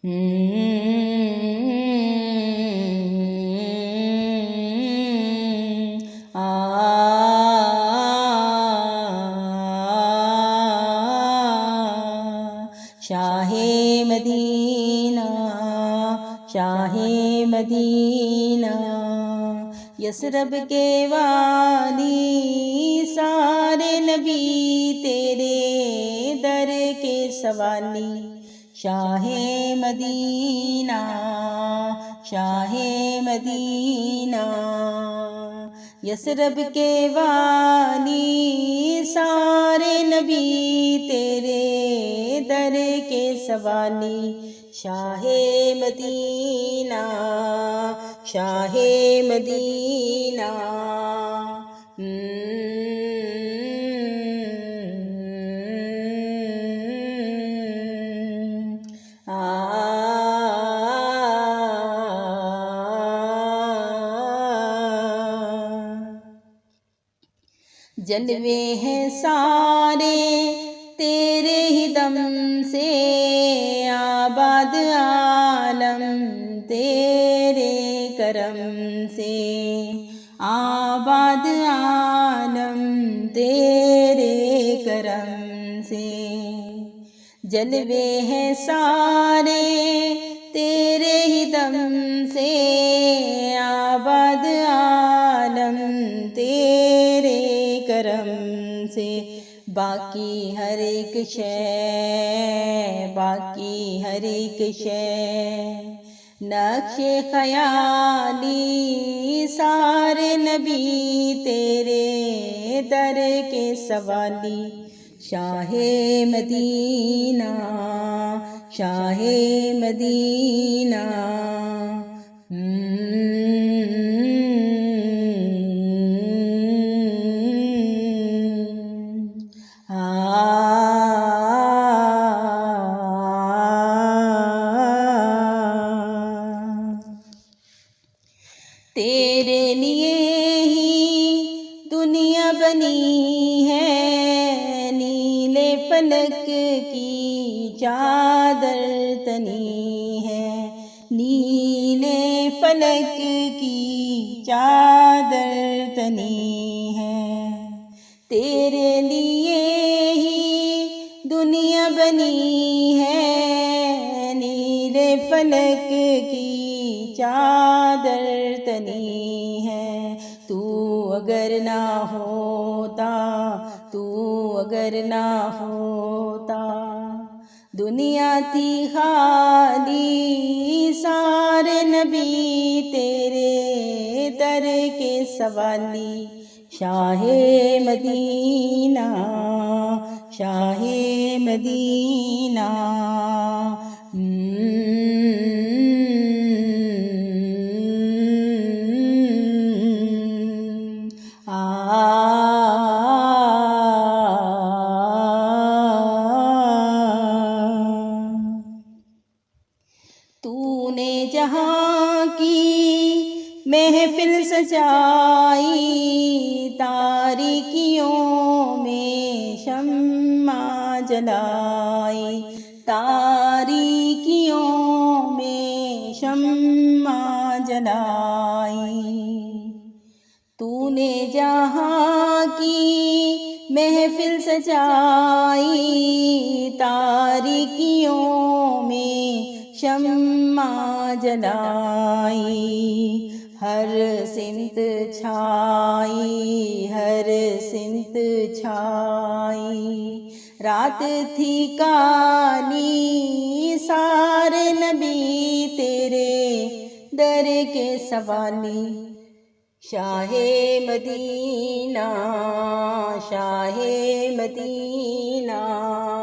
شاہ مدینہ شاہ مدینہ یثرب کے والی سارے نبی تیرے در کے سوالی شاہ مدینہ شاہ مدینہ یثرب کے والی سارے نبی تیرے در کے سوالی شاہ مدینہ شاہ مدینہ جلوے ہیں سارے تیرے ہی دم سے آباد عالم تیرے کرم سے آباد عالم تیرے کرم سے جلوے ہیں سارے تیرے ہی دم سے آباد عالم تیرے کرم سے باقی ہر ایک شے باقی ہر ایک شے نقش خیالی سارے نبی تیرے در کے سوالی شاہ مدینہ شاہ مدینہ تیرے لیے ہی دنیا بنی ہے نیلے فلک کی چادر تنی ہے نیلے فلک کی چادر تنی ہے تیرے لیے ہی دنیا بنی ہے نیلے فلک کی چادر تنی ہے تو اگر نہ ہوتا تو اگر نہ ہوتا دنیا تھی خالی سارے نبی تیرے در کے سوالی شاہ مدینہ شاہ مدینہ تو نے جہاں کی محفل سجائی تاریکیوں میں شمع جلائی تاریکیوں میں شمع جلائی تو نے جہاں کی محفل سجائی تاریکیوں میں شمع جلائی ہر سمت چھائی ہر سمت چھائی رات تھی کالی سارے نبی تیرے در کے سوالی شاہ مدینہ شاہ مدینہ